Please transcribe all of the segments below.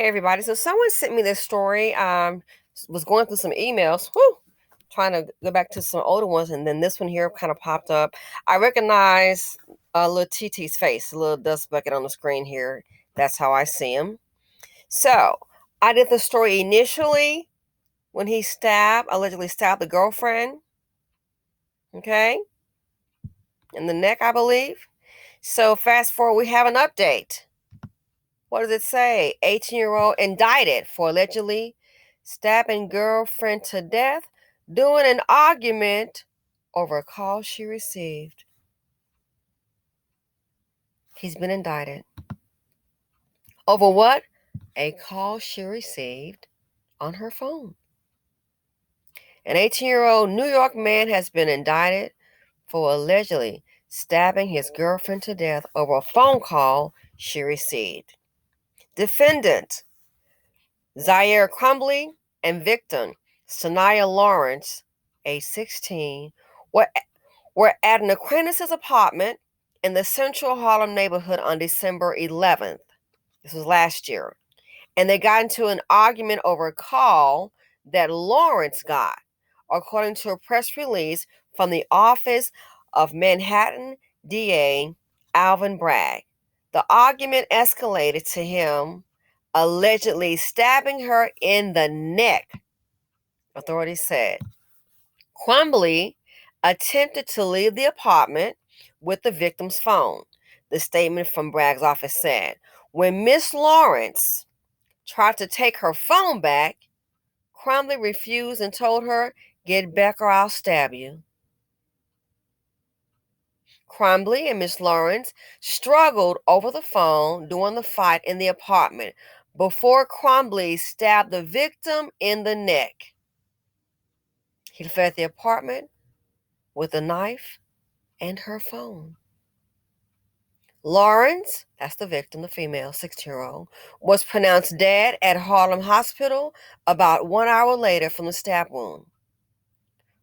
Hey everybody. So someone sent me this story. Was going through some emails. Whew, trying to go back to some older ones, and then this one here kind of popped up. I recognize little TT's face, a little dust bucket on the screen here. That's how I see him. So I did the story initially when he allegedly stabbed the girlfriend. Okay, in the neck, I believe. So fast forward, we have an update. What does it say? 18-year-old indicted for allegedly stabbing girlfriend to death during an argument over a call she received. He's been indicted. Over what? A call she received on her phone. An 18-year-old New York man has been indicted for allegedly stabbing his girlfriend to death over a phone call she received. Defendant Zaire Crumbly and victim Sanaya Lawrence, age 16, were at an acquaintance's apartment in the Central Harlem neighborhood on December 11th. This was last year. And they got into an argument over a call that Lawrence got, according to a press release from the office of Manhattan DA Alvin Bragg. The argument escalated to him allegedly stabbing her in the neck, authorities said. Crumbly attempted to leave the apartment with the victim's phone, the statement from Bragg's office said. When Miss Lawrence tried to take her phone back, Crumbly refused and told her, "Get back or I'll stab you." Crumbly and Miss Lawrence struggled over the phone during the fight in the apartment before Crumbly stabbed the victim in the neck. He fled the apartment with a knife and her phone. Lawrence, that's the victim, the female, 16-year-old, was pronounced dead at Harlem Hospital about 1 hour later from the stab wound.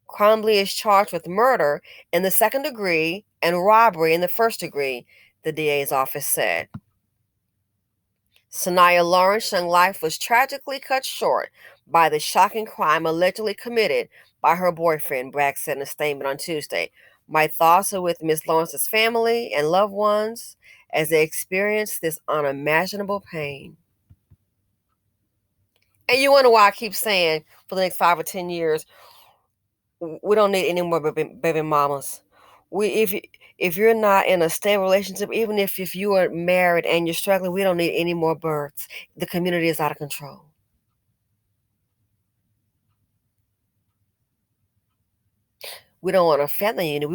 Crumbly is charged with murder in the second degree and robbery in the first degree, the DA's office said. Sanaya Lawrence's young life was tragically cut short by the shocking crime allegedly committed by her boyfriend, Bragg said in a statement on Tuesday. My thoughts are with Miss Lawrence's family and loved ones as they experience this unimaginable pain. And you wonder why I keep saying for the next 5 or 10 years, we don't need any more baby mamas. If you're not in a stable relationship, even if you are married and you're struggling, we don't need any more births. The community is out of control. We don't want a family unit.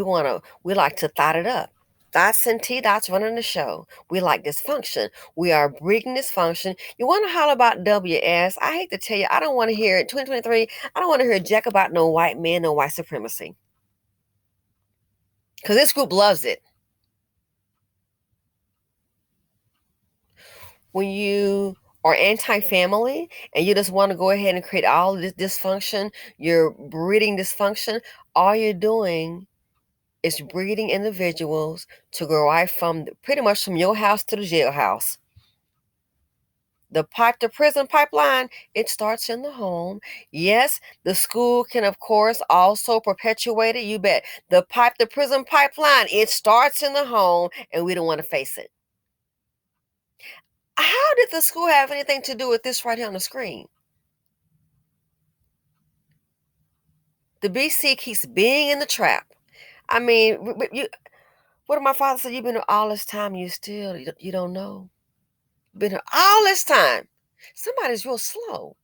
We like to thought it up. Dots and T-Dots running the show. We like dysfunction. We are breeding dysfunction. You want to holler about WS? I hate to tell you, I don't want to hear it. 2023, I don't want to hear jack about no white men, no white supremacy. Because this group loves it. When you are anti-family and you just want to go ahead and create all this dysfunction, you're breeding dysfunction, all you're doing is breeding individuals to go right from pretty much from your house to the jailhouse. The pipe to prison pipeline, it starts in the home. Yes, the school can, of course, also perpetuate it. You bet. The pipe to prison pipeline, it starts in the home, and we don't want to face it. How did the school have anything to do with this right here on the screen? The BC keeps being in the trap. I mean, what did my father say? You've been here all this time, you don't know. Been here all this time. Somebody's real slow.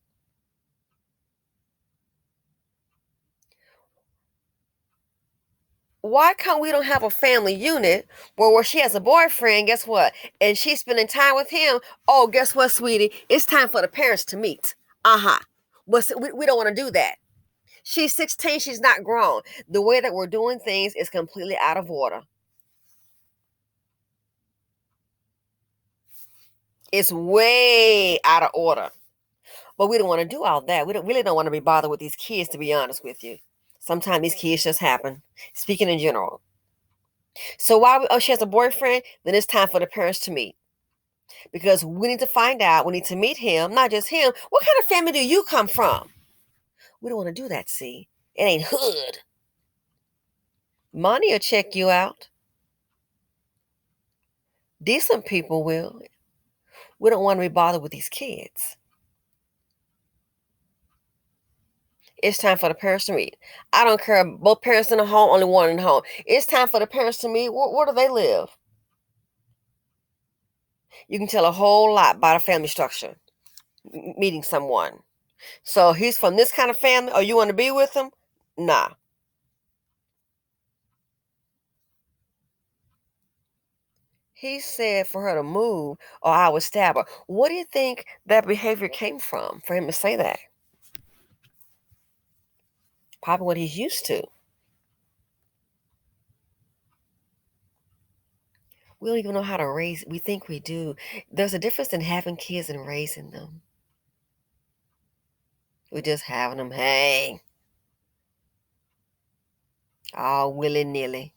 Why can't we don't have a family unit where she has a boyfriend, guess what? And she's spending time with him. Oh, guess what, sweetie? It's time for the parents to meet. Uh-huh. But we don't want to do that. She's 16. She's not grown. The way that we're doing things is completely out of order. It's way out of order. But we don't want to do all that. We really don't want to be bothered with these kids, to be honest with you. Sometimes these kids just happen. Speaking in general. So she has a boyfriend, then it's time for the parents to meet. because we need to find out. We need to meet him, not just him. What kind of family do you come from? We don't want to do that, see? It ain't hood. Money will check you out. Decent people will. We don't want to be bothered with these kids. It's time for the parents to meet. I don't care. Both parents in the home, only one in the home. It's time for the parents to meet. Where do they live? You can tell a whole lot by the family structure, meeting someone. So he's from this kind of family. Oh, you want to be with him? Nah. He said for her to move or I would stab her. What do you think that behavior came from for him to say that? Probably what he's used to. We don't even know how to raise. We think we do. There's a difference in having kids and raising them. We're just having them hang all willy-nilly.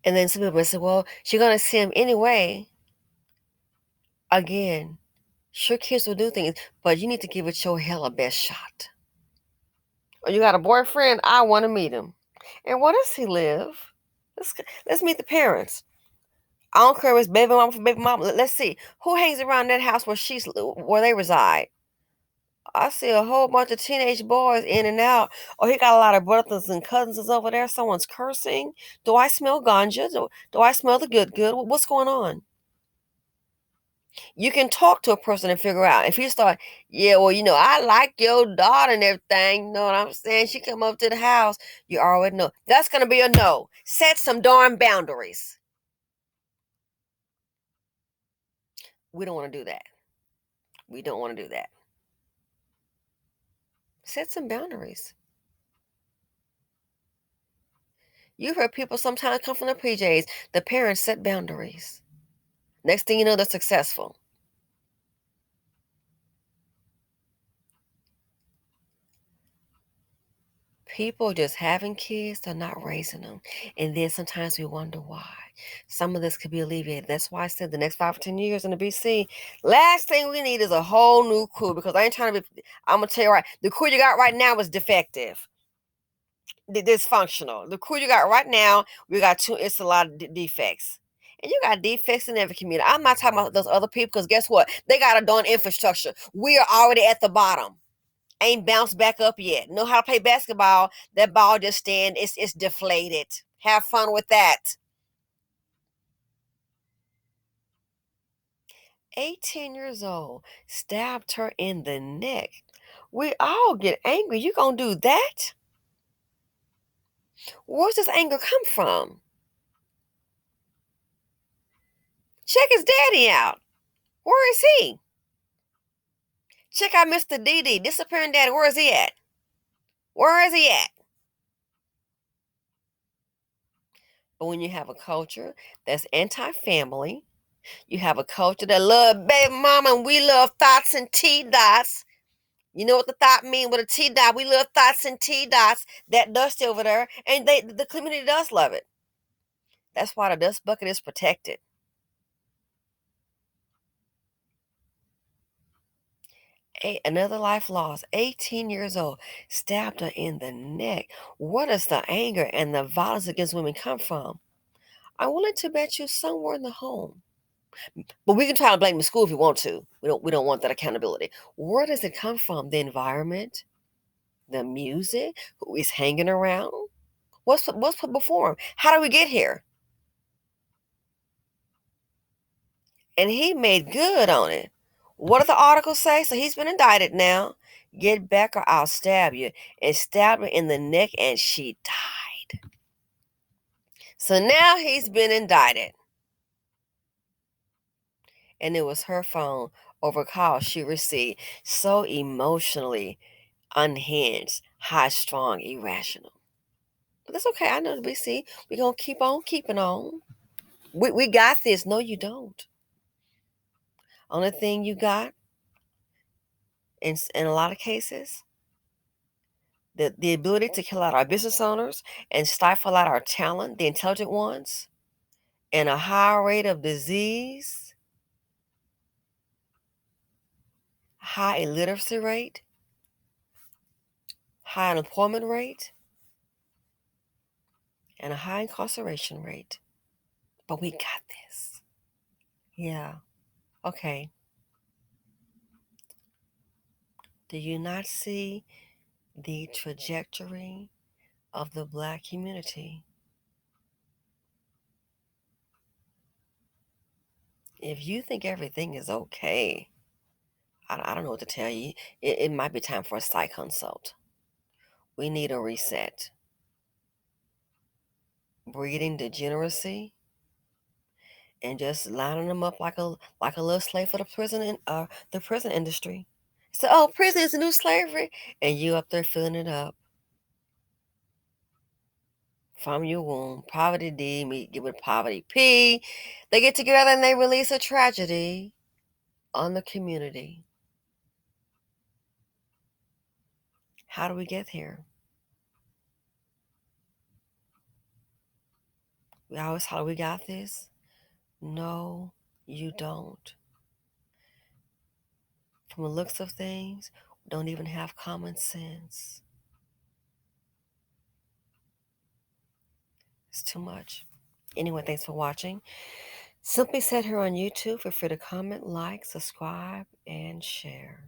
And then some people say, well, she's going to see him anyway. Again, sure, kids will do things, but you need to give it your hella best shot. Or you got a boyfriend, I want to meet him. And where does he live? Let's meet the parents. I don't care if it's baby mama for baby mama. Let's see. Who hangs around that house where they reside? I see a whole bunch of teenage boys in and out. Or he got a lot of brothers and cousins over there. Someone's cursing. Do I smell ganja? Do I smell the good? What's going on? You can talk to a person and figure out. If you start, yeah, well, I like your daughter and everything. You know what I'm saying? She come up to the house. You already know. That's going to be a no. Set some darn boundaries. We don't want to do that. We don't want to do that. Set some boundaries. You've heard people sometimes come from their PJs. The parents set boundaries. Next thing you know, they're successful. People just having kids, they're not raising them. And then sometimes we wonder why. Some of this could be alleviated. That's why I said the next 5 or 10 years in the BC, last thing we need is a whole new crew, because I ain't trying to be, I'm going to tell you right, the crew you got right now is defective, dysfunctional. The crew you got right now, it's a lot of defects. And you got defects in every community. I'm not talking about those other people, because guess what? They got a darn infrastructure. We are already at the bottom. Ain't bounced back up yet. Know how to play basketball. That ball just it's deflated. Have fun with that. 18 years old, stabbed her in the neck. We all get angry. You gonna do that? Where's this anger come from? Check his daddy out. Where is he? Check out Mr. DD, disappearing daddy. Where is he at? Where is he at? But when you have a culture that's anti-family, you have a culture that love baby mama, and we love thoughts and T-dots. You know what the thought mean with a T-dot? We love thoughts and T-dots. That dust over there, and the community does love it. That's why the dust bucket is protected. Another life lost, 18 years old, stabbed her in the neck. Where does the anger and the violence against women come from? I'm willing to bet you somewhere in the home. But we can try to blame the school if we want to. We don't want that accountability. Where does it come from? The environment, the music, who is hanging around? What's put before him? How do we get here? And he made good on it. What does the article say? So he's been indicted now. Get back or I'll stab you. And stabbed her in the neck and she died. So now he's been indicted. And it was her phone over a call she received. So emotionally unhinged, high strung, irrational. But that's okay. I know the BC. We're going to keep on keeping on. We got this. No, you don't. Only thing you got, in a lot of cases, the ability to kill out our business owners and stifle out our talent, the intelligent ones, and a high rate of disease, high illiteracy rate, high unemployment rate, and a high incarceration rate. But we got this. Yeah. Okay. Do you not see the trajectory of the Black community? If you think everything is okay, I don't know what to tell you. It might be time for a psych consult. We need a reset. Breeding degeneracy and just lining them up like a little slave for the prison industry. So, oh, prison is the new slavery, and you up there filling it up from your womb. Poverty D meet get with poverty P. They get together and they release a tragedy on the community. How do we get here? We always thought we got this. No, you don't. From the looks of things, we don't even have common sense. It's too much. Anyway, thanks for watching. Simply Said here on YouTube. Feel free to comment, like, subscribe, and share.